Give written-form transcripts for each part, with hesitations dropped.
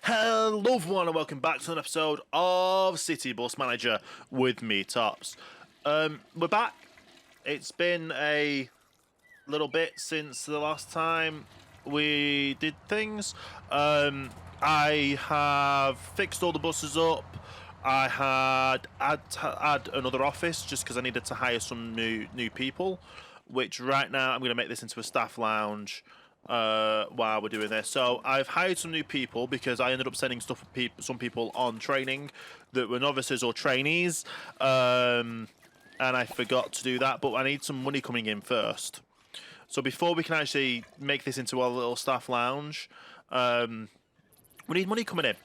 Hello everyone and welcome back to an episode of City Bus Manager with me, Tops. We're back. It's been a little bit since the last time we did things. I have fixed all the buses up. I had add another office just because I needed to hire some new people, which right now I'm going to make this into a staff lounge while we're doing this. So I've hired some new people because I ended up sending some people on training that were novices or trainees, and I forgot to do that. But I need some money coming in first. So before we can actually make this into our little staff lounge, we need money coming in.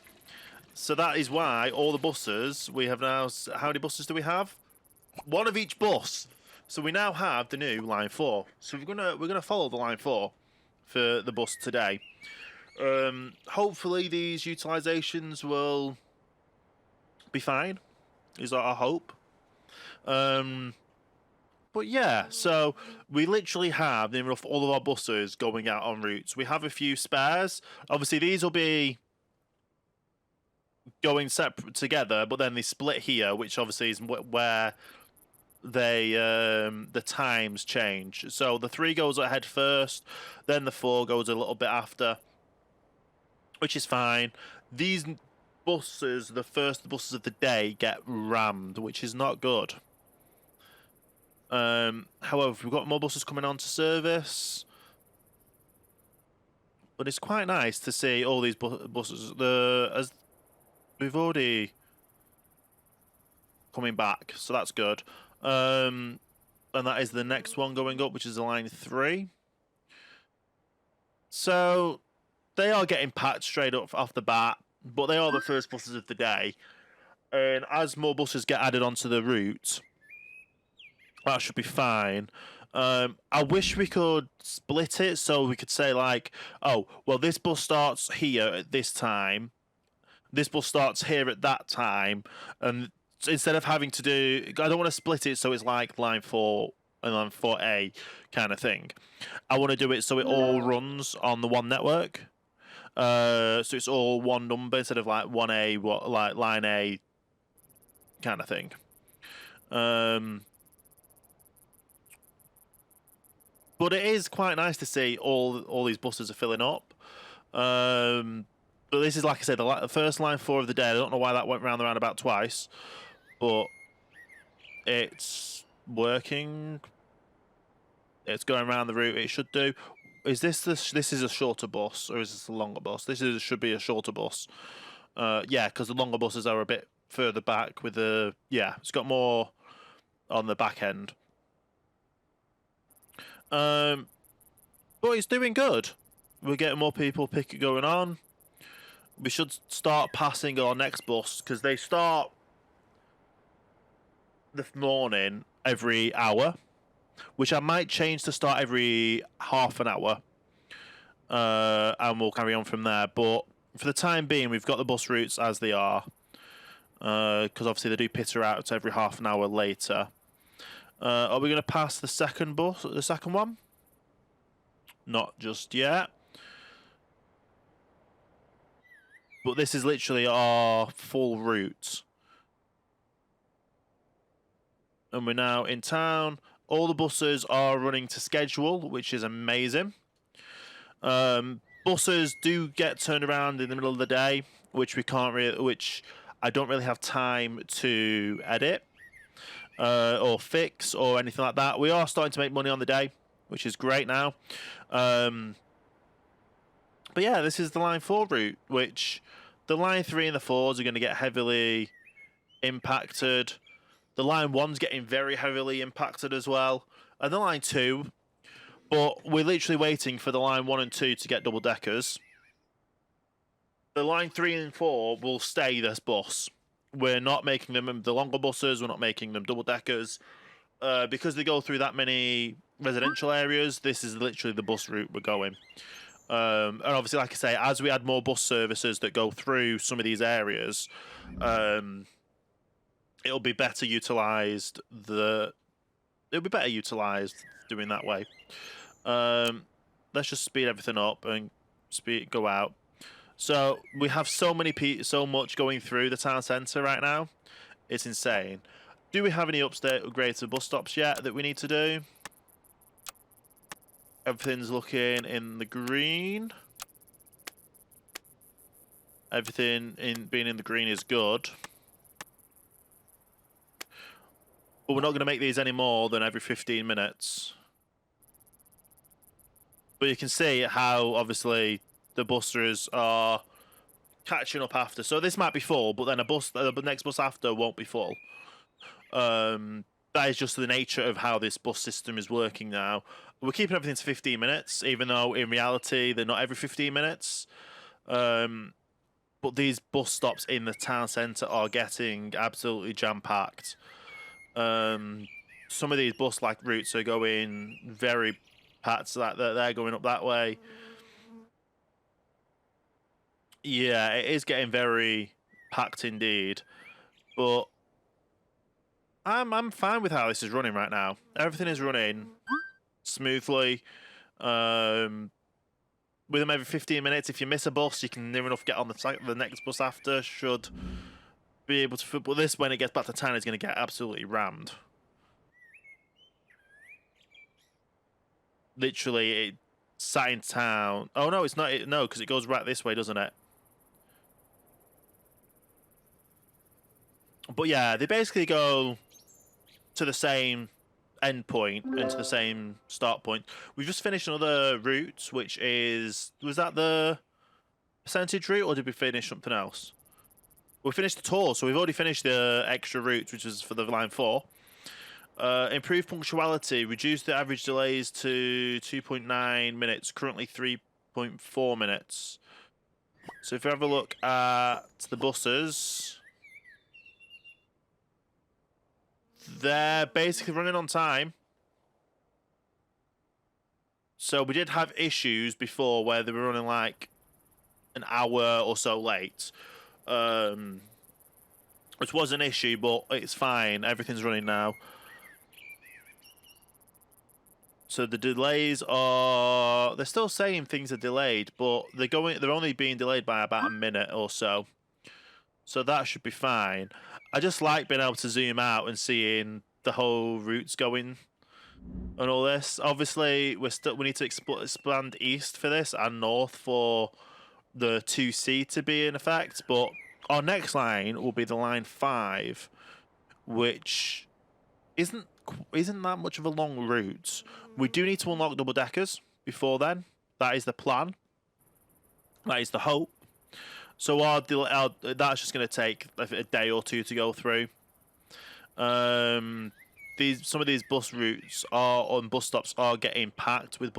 So that is why all the buses we have now. How many buses do we have? One of each bus. So we now have the new line 4. So we're gonna follow the line 4 for the bus today. Hopefully these utilizations will be fine. Is our hope. But yeah, so we literally have all of our buses going out on routes. We have a few spares. Obviously, these will be going separate together, but then they split here, which obviously is where they the times change. So the 3 goes ahead first, then the 4 goes a little bit after, which is fine. These buses, the first buses of the day, get rammed, which is not good. However, we've got more buses coming on to service, but it's quite nice to see all these buses. As we've already coming back, so that's good. And that is the next one going up, which is the line 3. So they are getting packed straight up off the bat, but they are the first buses of the day. And as more buses get added onto the route, that should be fine. I wish we could split it so we could say like, oh, well, this bus starts here at this time. This bus starts here at that time. And instead of having to do, I don't want to split it so it's like line 4 and line 4A kind of thing. I want to do it so it all runs on the one network. So it's all one number instead of like 1A, like line A kind of thing. But it is quite nice to see all these buses are filling up. But this is, like I said, the first line 4 of the day. I don't know why that went round the roundabout twice, but it's working. It's going around the route it should do. Is this this is a shorter bus or is this a longer bus? Should be a shorter bus. Yeah, because the longer buses are a bit further back with the it's got more on the back end. But it's doing good. We're getting more people going on. We should start passing our next bus because they start the morning every hour, which I might change to start every half an hour. And we'll carry on from there. But for the time being, we've got the bus routes as they are. Because obviously they do peter out every half an hour later. Are we going to pass the second one? Not just yet. But this is literally our full route. And we're now in town. All the buses are running to schedule, which is amazing. Buses do get turned around in the middle of the day, which I don't really have time to edit. Or fix or anything like that. We are starting to make money on the day, which is great now. But yeah, this is the line 4 route, which the line 3 and the 4s are going to get heavily impacted. The line 1's getting very heavily impacted as well, and the line 2. But we're literally waiting for the line 1 and 2 to get double deckers. The line 3 and 4 will stay this bus. We're not making them the longer buses. We're not making them double deckers because they go through that many residential areas. This is literally the bus route we're going. And obviously, like I say, as we add more bus services that go through some of these areas, it'll be better utilised. It'll be better utilised doing that way. Let's just speed everything up and go out. So we have so much going through the town centre right now. It's insane. Do we have any upgrades to bus stops yet that we need to do? Everything's looking in the green. Everything being in the green is good. But we're not going to make these any more than every 15 minutes. But you can see how, obviously, the busters are catching up after. So this might be full, but then the next bus after won't be full. That is just the nature of how this bus system is working now. We're keeping everything to 15 minutes, even though in reality they're not every 15 minutes. But these bus stops in the town centre are getting absolutely jam-packed. Some of these bus-like routes are going very packed, so that they're going up that way. Yeah, it is getting very packed indeed. But I'm fine with how this is running right now. Everything is running smoothly. With them every 15 minutes, if you miss a bus, you can near enough get on the next bus after. Should be able to. But this, when it gets back to town, is going to get absolutely rammed. Literally, it sat in town. Oh no, it's not. No, because it goes right this way, doesn't it? But yeah, they basically go to the same end point and to the same start point. We've just finished another route, which is... Was that the percentage route, or did we finish something else? We finished the tour, so we've already finished the extra route, which is for the line 4. Improve punctuality. Reduce the average delays to 2.9 minutes. Currently 3.4 minutes. So if you have a look at the buses... They're basically running on time. So we did have issues before where they were running like an hour or so late. Which was an issue, but it's fine. Everything's running now. So the delays are... They're still saying things are delayed, but they're only being delayed by about a minute or so. So that should be fine. I just like being able to zoom out and seeing the whole routes going and all this. Obviously, we need to expand east for this and north for the 2C to be in effect. But our next line will be the line 5, which isn't that much of a long route. We do need to unlock double deckers before then. That is the plan. That is the hope. So that's just going to take a day or two to go through. Some of these bus routes on bus stops are getting packed with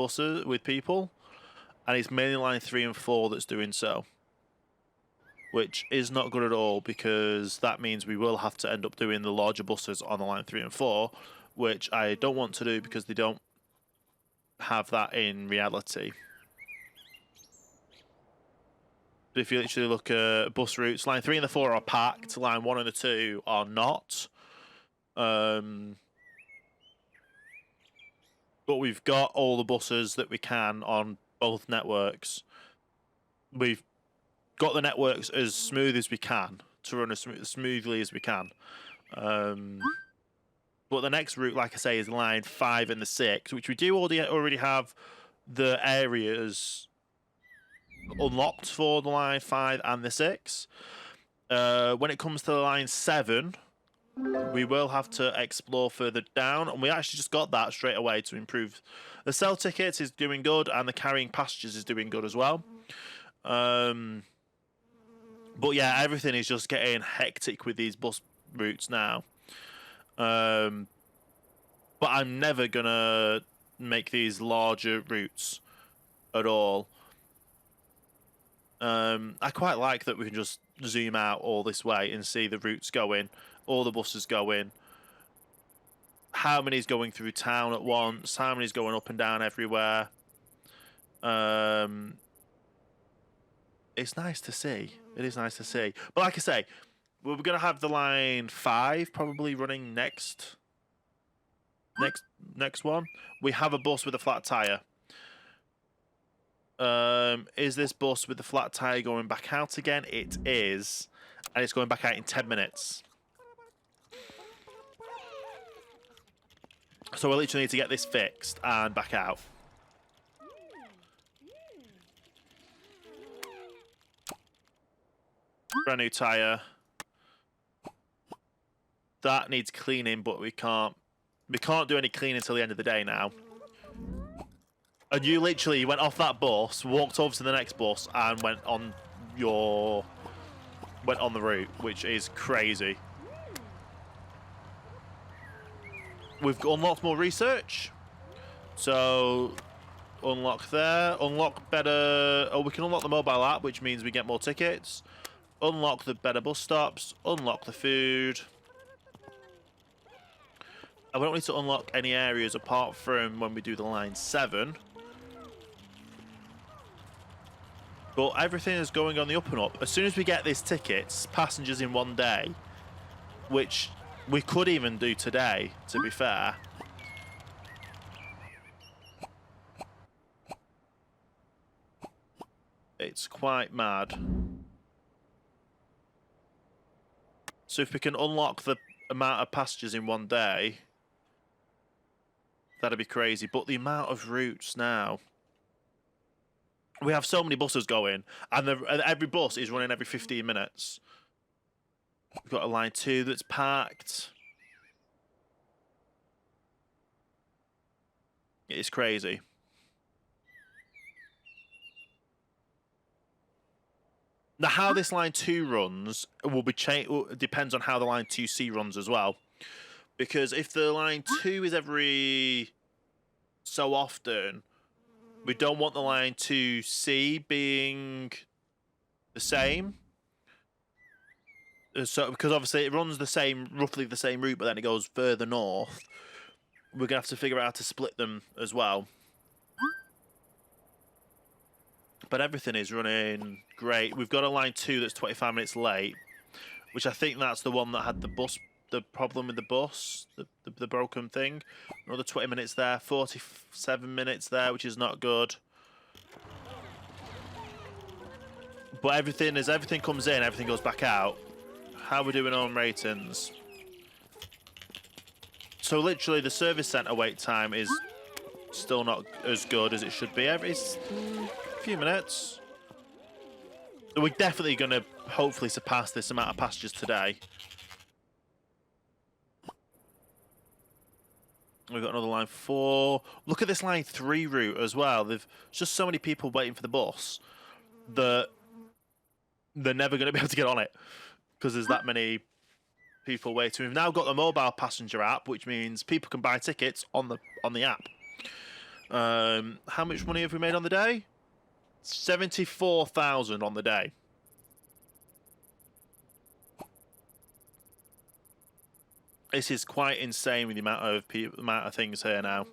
people, and it's mainly line 3 and 4 that's doing so, which is not good at all, because that means we will have to end up doing the larger buses on the line 3 and 4, which I don't want to do because they don't have that in reality. But if you literally look at bus routes, line 3 and the 4 are packed, line 1 and the 2 are not. But we've got all the buses that we can on both networks. We've got the networks as smooth as we can to run as smoothly as we can. But the next route, like I say, is line 5 and the 6, which we do already have the areas unlocked for the line 5 and the 6. When it comes to the line 7, we will have to explore further down, and we actually just got that straight away to improve. The sell tickets is doing good, and the carrying passengers is doing good as well. But yeah, everything is just getting hectic with these bus routes now. But I'm never gonna make these larger routes at all. I quite like that we can just zoom out all this way and see the routes going, all the buses going, how many's going through town at once, how many's going up and down everywhere. It's nice to see. It is nice to see. But like I say, we're going to have the line 5 probably running next one. We have a bus with a flat tyre. Is this bus with the flat tyre going back out again? It is. And it's going back out in 10 minutes. So we literally need to get this fixed and back out. Brand new tyre. That needs cleaning, but we can't do any cleaning until the end of the day now. And you literally went off that bus, walked over to the next bus, and went on the route, which is crazy. We've unlocked more research. So unlock there, unlock better. Oh, we can unlock the mobile app, which means we get more tickets. Unlock the better bus stops. Unlock the food. And we don't need to unlock any areas apart from when we do the line 7. But everything is going on the up and up. As soon as we get these tickets, passengers in one day, which we could even do today, to be fair. It's quite mad. So if we can unlock the amount of passengers in one day, that'd be crazy. But the amount of routes now. We have so many buses going, and every bus is running every 15 minutes. We've got a line 2 that's packed. It's crazy. Now, how this line 2 runs will be depends on how the line 2C runs as well. Because if the line 2 is every so often, we don't want the line 2C being the same. So, because obviously it runs roughly the same route, but then it goes further north. We're gonna have to figure out how to split them as well. But everything is running great. We've got a line 2 that's 25 minutes late, which I think that's the one that had the problem with the bus, the broken thing. Another 20 minutes there, 47 minutes there, which is not good. But as everything comes in, everything goes back out. How are we doing on ratings? So literally the service centre wait time is still not as good as it should be. Every few minutes. We're definitely going to hopefully surpass this amount of passengers today. We've got another line 4. Look at this line 3 route as well. There's just so many people waiting for the bus that they're never going to be able to get on it because there's that many people waiting. We've now got the mobile passenger app, which means people can buy tickets on the app. How much money have we made on the day? 74,000 on the day. This is quite insane with the amount of things here now.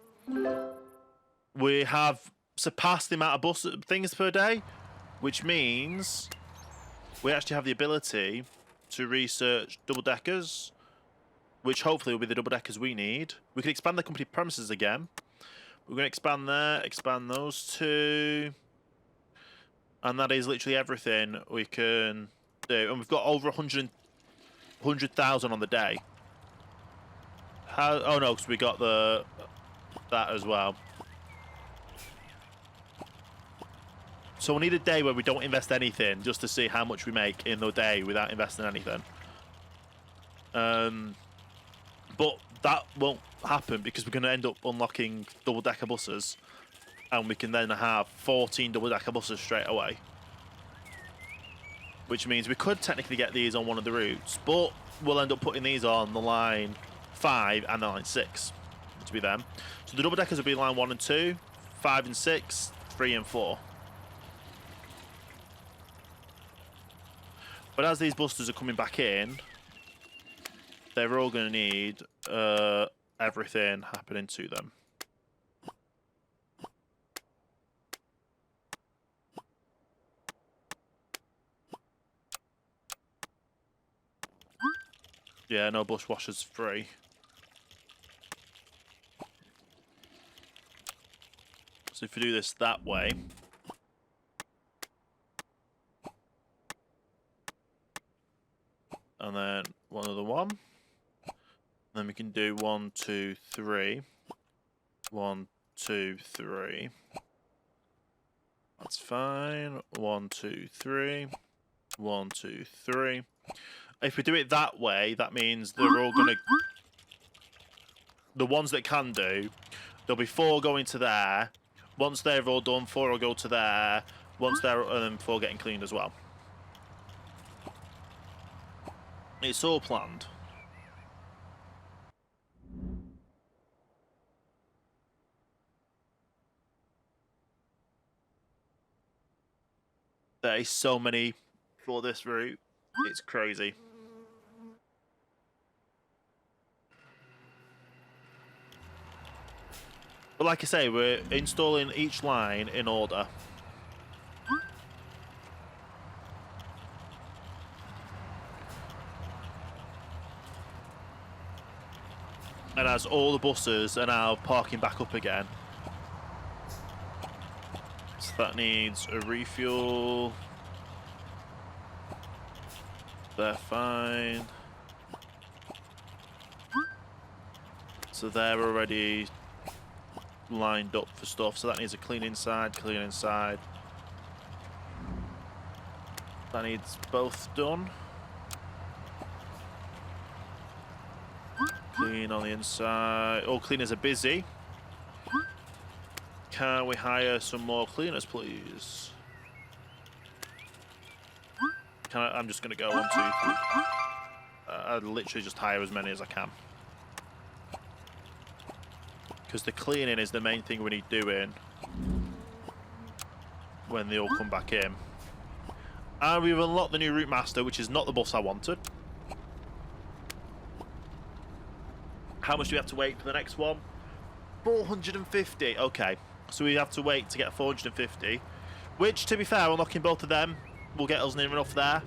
We have surpassed the amount of things per day, which means we actually have the ability to research double-deckers, which hopefully will be the double-deckers we need. We can expand the company premises again. We're going to expand there, expand those 2. And that is literally everything we can do. And we've got over 100,000 on the day. Oh no, because we got that as well. So we need a day where we don't invest anything just to see how much we make in the day without investing anything. But that won't happen because we're going to end up unlocking double-decker buses. And we can then have 14 double-decker buses straight away. Which means we could technically get these on one of the routes, but we'll end up putting these on the line 5 and the line 6 to be them. So the double-deckers will be line 1 and 2, 5 and 6, 3 and 4. But as these busters are coming back in, they're all going to need everything happening to them. Yeah, no bush washers free. So if we do this that way, and then one other one. Then we can do 1, 2, 3. 1, 2, 3. That's fine. 1, 2, 3. 1, 2, 3. If we do it that way, that means they're all gonna. The ones that can do, there'll be 4 going to there. Once they're all done, 4 will go to there. Once they're and then 4 getting cleaned as well. It's all planned. There is so many for this route. It's crazy. But like I say, we're installing each line in order. And as all the buses are now parking back up again. So that needs a refuel. They're fine. So they're already lined up for stuff. So that needs a clean inside, clean inside. That needs both done. Clean on the inside. All cleaners are busy. Can we hire some more cleaners, please? I'm just going to go 1, 2, 3. I'd literally just hire as many as I can. Because the cleaning is the main thing we need doing when they all come back in. And we've unlocked the new route master, which is not the bus I wanted. How much do we have to wait for the next one? 450. Okay, so we have to wait to get 450. Which, to be fair, unlocking both of them will get us near enough there.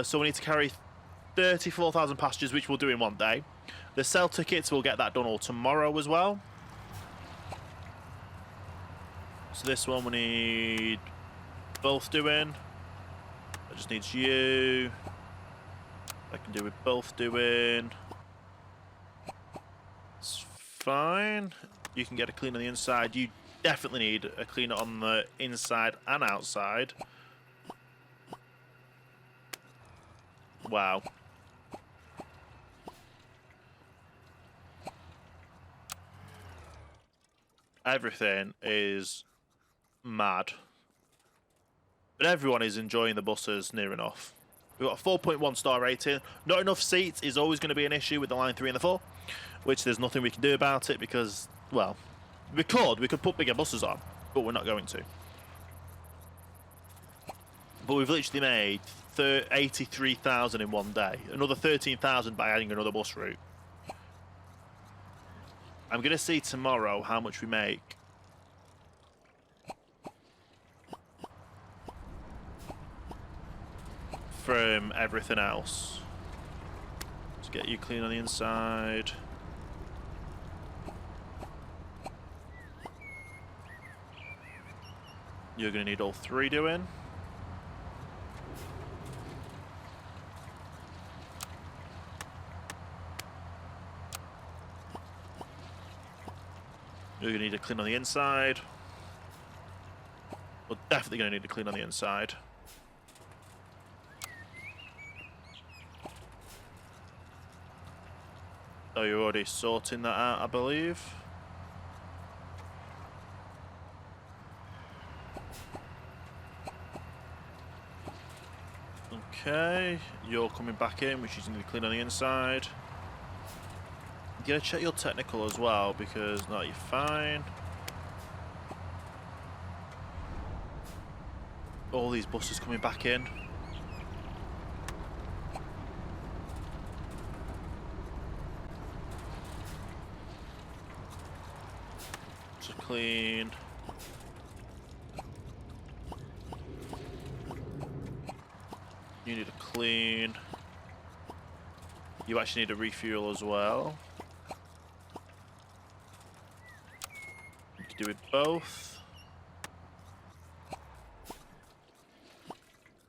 So we need to carry 34,000 passengers, which we'll do in one day. The sell tickets, we'll get that done all tomorrow as well. So this one we need both doing. That just needs you. I can do with both doing. It's fine. You can get a clean on the inside. You definitely need a cleaner on the inside and outside. Wow. Everything is mad. But everyone is enjoying the buses near enough. We've got a 4.1 star rating. Not enough seats is always going to be an issue with the line 3 and the 4, which there's nothing we can do about it because, well, we could put bigger buses on, but we're not going to. But we've literally made 83,000 in one day. Another 13,000 by adding another bus route. I'm going to see tomorrow how much we make. From everything else. Let's get you clean on the inside. You're going to need all 3 doing. You're going to need a clean on the inside. We're definitely going to need a clean on the inside. Oh, you're already sorting that out, I believe. Okay, you're coming back in, which is going to be clean on the inside. You gotta check your technical as well, because no, you're fine. All these buses coming back in. Just clean. You need a clean. You actually need a refuel as well. You can do it both.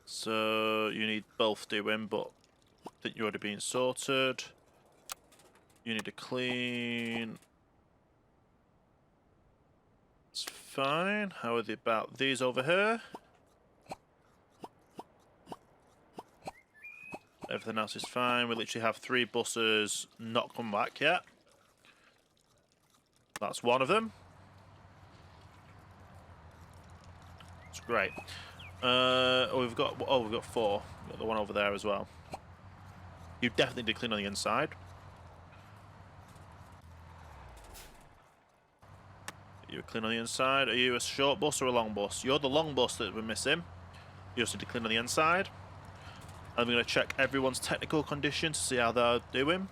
So So you need both doing, but I think you're already being sorted. You need to clean. It's fine. How are they about these over here? Everything else is fine. We literally have 3 buses not come back yet. That's one of them. It's great. We've got 4. We've got the one over there as well. You definitely need to clean on the inside. You're clean on the inside. Are you a short bus or a long bus? You're the long bus that we're missing. You also need to clean on the inside. I'm going to check everyone's technical condition to see how they're doing.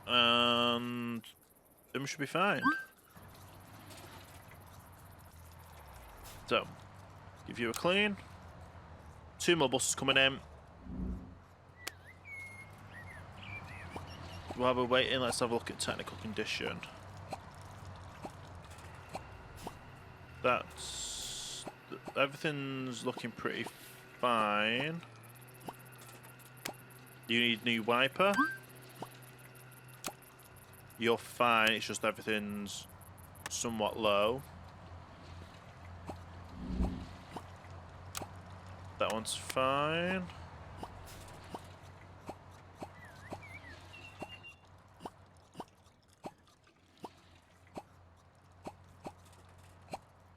And then we should be fine. So, give you a clean. 2 more buses coming in. While we're waiting, let's have a look at technical condition. Everything's looking pretty fine. You need new wiper. You're fine, it's just everything's somewhat low. That one's fine.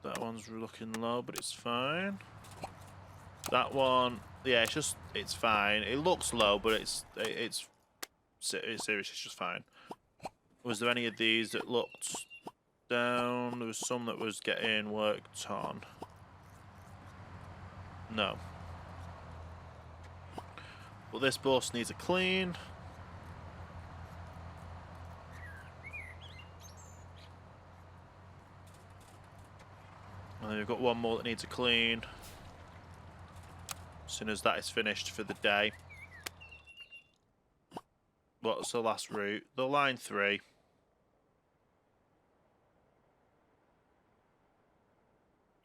That one's looking low, but it's fine. That one, yeah, it's fine. It looks low, but it's seriously, it's just fine. Was there any of these that looked down? There was some that was getting worked on. No. But this bus needs a clean. And then we've got one more that needs a clean. As soon as that is finished for the day. What's the last route? The line 3.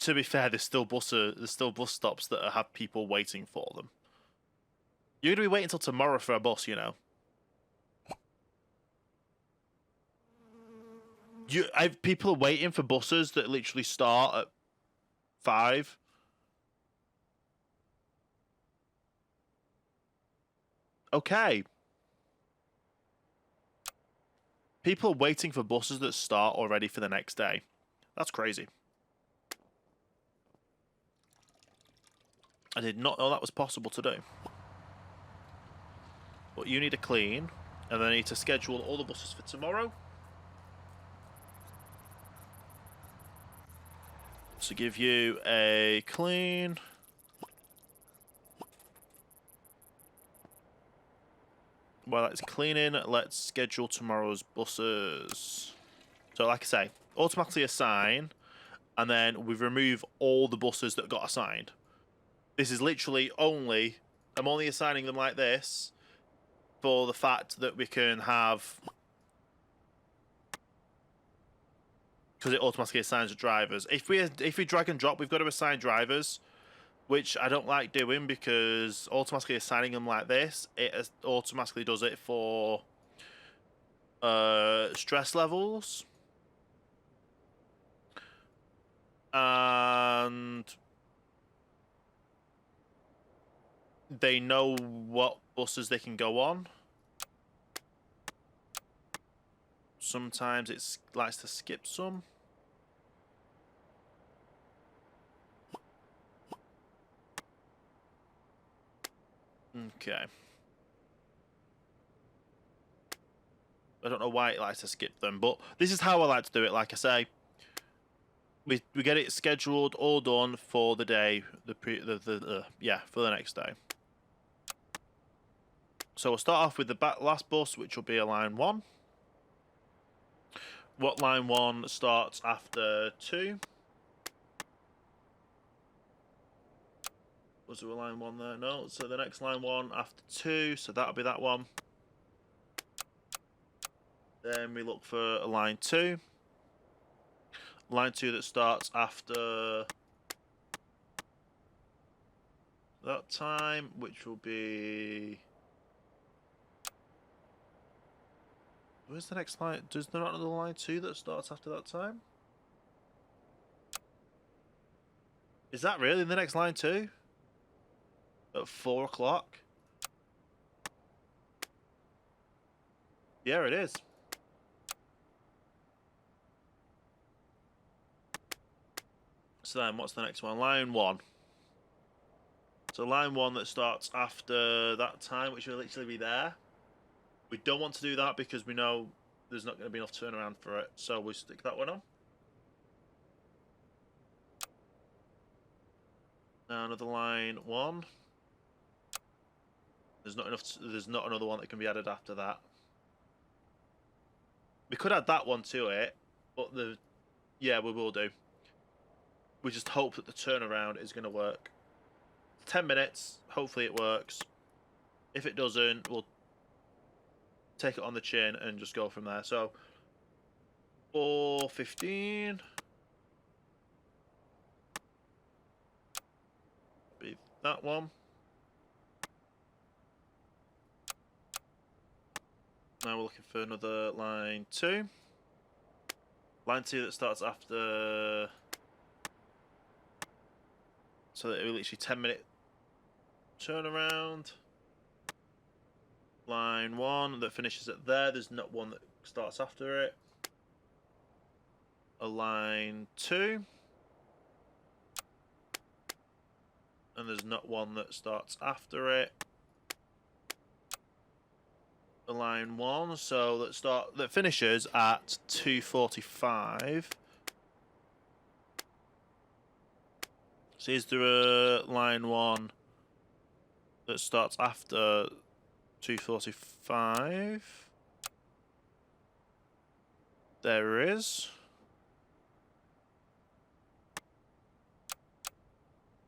To be fair, there's still bus stops that have people waiting for them. You're gonna be waiting until tomorrow for a bus, you know. People are waiting for buses that literally start at 5. Okay. People are waiting for buses that start already for the next day. That's crazy. I did not know that was possible to do. But you need a clean, and then I need to schedule all the buses for tomorrow. So give you a clean. While it's cleaning, let's schedule tomorrow's buses. So like I say, automatically assign, and then we remove all the buses that got assigned. This is literally only, I'm only assigning them like this for the fact that we can have, because it automatically assigns the drivers. If we drag and drop, we've got to assign drivers, which I don't like doing because automatically assigning them like this, it automatically does it for stress levels. And they know what buses they can go on. Sometimes it likes to skip some. Okay. I don't know why it likes to skip them, but this is how I like to do it. Like I say, we get it scheduled, all done for the day, for the next day. So we'll start off with the last bus, which will be a line 1. What line 1 starts after 2? Was there a line 1 there? No. So the next line 1 after 2, so that'll be that one. Then we look for a line 2. line 2 that starts after that time, which will be... Where's the next line? Does there not another line 2 that starts after that time? Is that really the next line 2? At 4 o'clock? Yeah, it is. So then, what's the next one? Line 1. So line 1 that starts after that time, which will literally be there. We don't want to do that because we know there's not going to be enough turnaround for it. So we stick that one on. Now another line 1. There's not enough. There's not another one that can be added after that. We could add that one to it, but yeah, we will do. We just hope that the turnaround is going to work. 10 minutes. Hopefully it works. If it doesn't, we'll take it on the chin and just go from there. So 4:15. Be that one. Now we're looking for another line 2. Line 2 that starts after... So that it will literally 10-minute turnaround. Line 1 that finishes at there. There's not one that starts after it. A line 2. And there's not one that starts after it. A line 1, so that finishes at 2:45. So is there a line 1 that starts after 2:45? There is.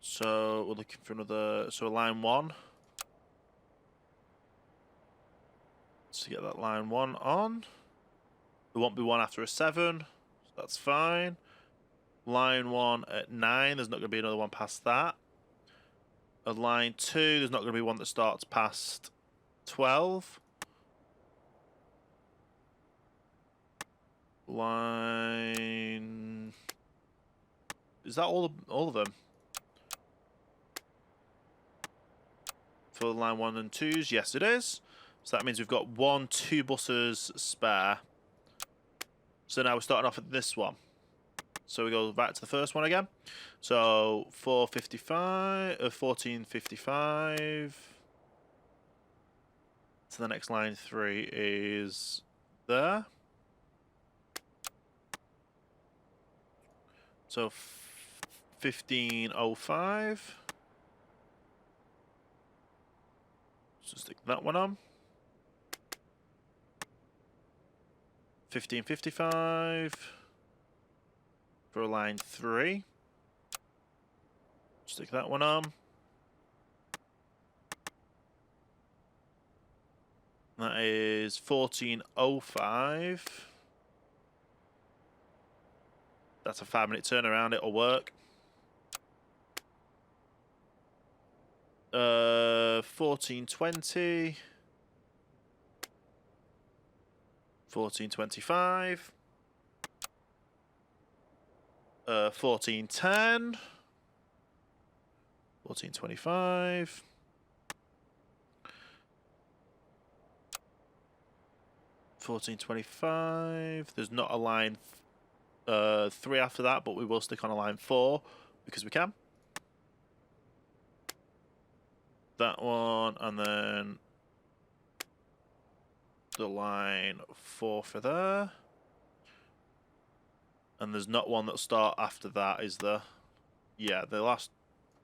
So we're looking for another, so a line 1. To get that line 1 on. There won't be one after a 7, so that's fine. Line 1 at 9, there's not going to be another one past that. A line 2, there's not going to be one that starts past 12. Line... Is that all of them? For line 1 and 2s, yes it is. So that means we've got 2 buses spare. So now we're starting off at this one. So we go back to the first one again. So 14:55. So the next line 3 is there. So 15:05. So stick that one on. 15:55 for line 3. Stick that one on. That is 14:05. That's a 5-minute turnaround. It'll work. 14:20. 14:25. 14:10. 14:25. 14:25. There's not a line 3 after that, but we will stick on a line 4 because we can. That one, and then the line 4 for there. And there's not one that'll start after that, is there? Yeah, the last,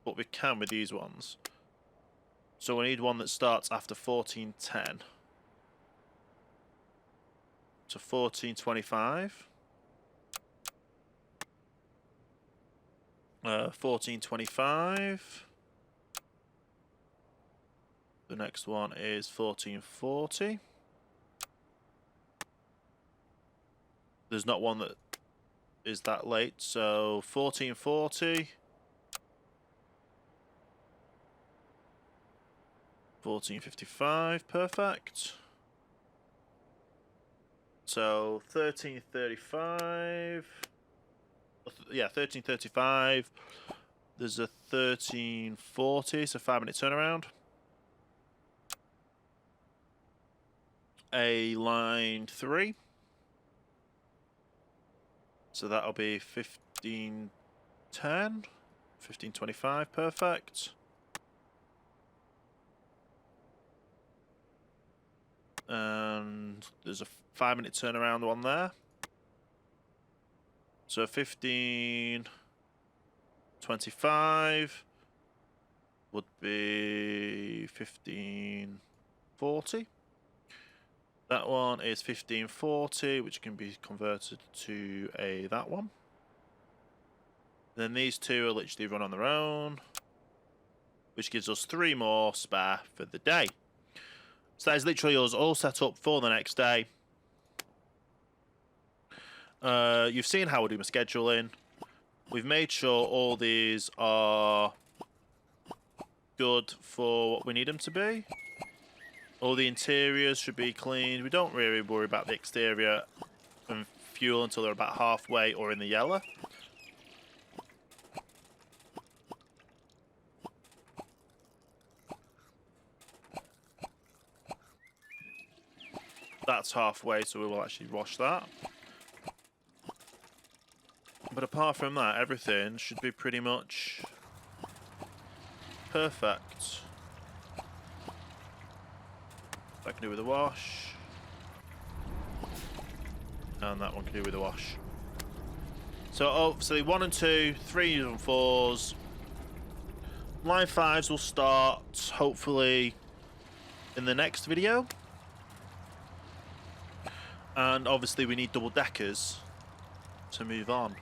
but we can with these ones. So we need one that starts after 14:10. So 14:25. 14:25. The next one is 14:40. There's not one that is that late. So 1440. 1455, perfect. So 1335. Yeah, 1335. There's a 1340, so 5-minute turnaround. A line 3. So that'll be 1510. 1525, perfect. And there's a 5-minute turnaround one there. So 1525 would be 1540. That one is 1540, which can be converted to that one. Then these two are literally run on their own, which gives us 3 more spare for the day. So that is literally us all set up for the next day. You've seen how we do my scheduling. We've made sure all these are good for what we need them to be. All the interiors should be cleaned. We don't really worry about the exterior and fuel until they're about halfway or in the yellow. That's halfway, so we will actually wash that. But apart from that, everything should be pretty much perfect. That can do with a wash. And that one can do with a wash. So obviously 1 and 2, 3 and 4s. Line 5s will start hopefully in the next video. And obviously we need double deckers to move on.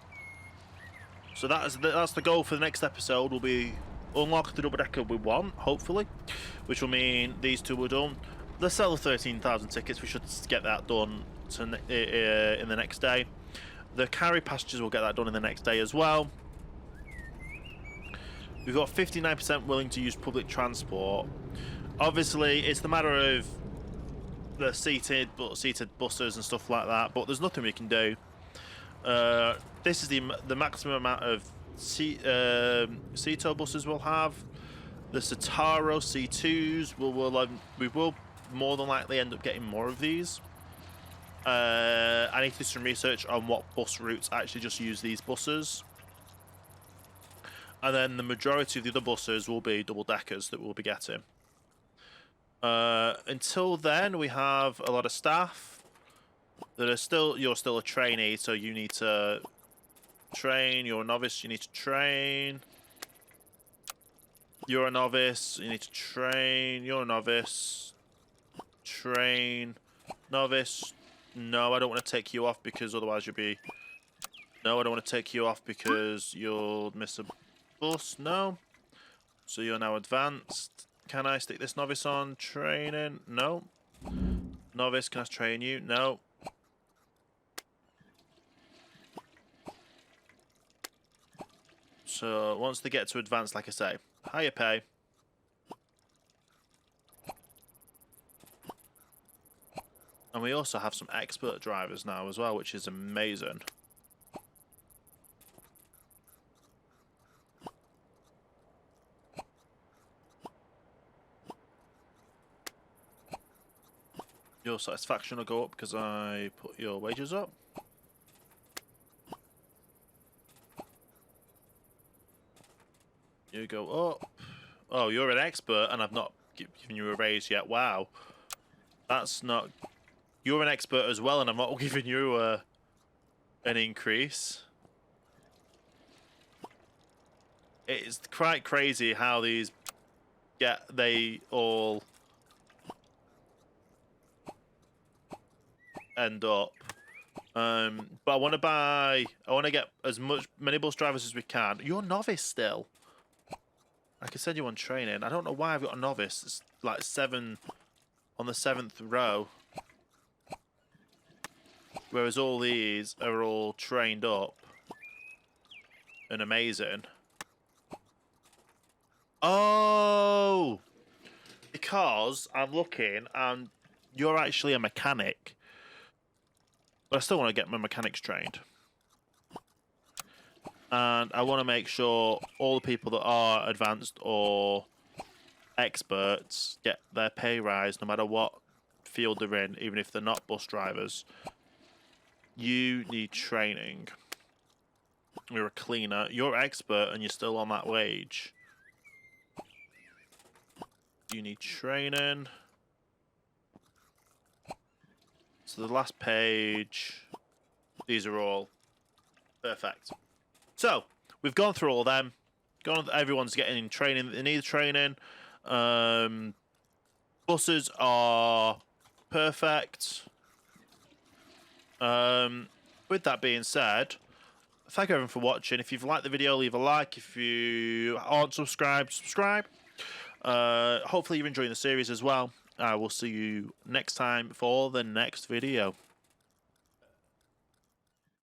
So that's the goal for the next episode. Will be unlock the double decker we want, hopefully, which will mean these two are done. Let's sell the 13,000 tickets. We should get that done in the next day. The carry passengers will get that done in the next day as well. We've got 59% willing to use public transport. Obviously, it's the matter of the seated buses and stuff like that, but there's nothing we can do. This is the maximum amount of Ceto buses we'll have. The Sataro C2s we will more than likely end up getting more of these. I need to do some research on what bus routes actually just use these buses. And then the majority of the other buses will be double deckers that we'll be getting. Until then, we have a lot of staff that are you're still a trainee, so you need to train. You're a novice, you need to train. You're a novice, you need to train. You're a novice, train. Novice, no, I don't want to take you off because otherwise you'll be... No, I don't want to take you off because you'll miss a bus, no. So you're now advanced. Can I stick this novice on training? No. Novice, can I train you? No. So once they get to advanced, like I say, higher pay. And we also have some expert drivers now as well, which is amazing. Your satisfaction will go up because I put your wages up. You go up. Oh, you're an expert and I've not given you a raise yet. Wow. That's not... You're an expert as well and I'm not giving you an increase. It's quite crazy how these they all end up. But I want to get as many bus drivers as we can. You're a novice still. I can send you on training. I don't know why I've got a novice. It's like 7 on the 7th row. Whereas all these are all trained up. and amazing. Oh, because I'm looking and you're actually a mechanic. But I still want to get my mechanics trained. And I want to make sure all the people that are advanced or experts get their pay rise no matter what field they're in, even if they're not bus drivers. You need training. You're a cleaner. You're expert and you're still on that wage. You need training. So the last page, these are all perfect. So we've gone through all of them. Everyone's getting training. They need training. Buses are perfect. With that being said, thank you everyone for watching. If you've liked the video, leave a like. If you aren't subscribed, subscribe. Hopefully you're enjoying the series as well. I will see you next time for the next video.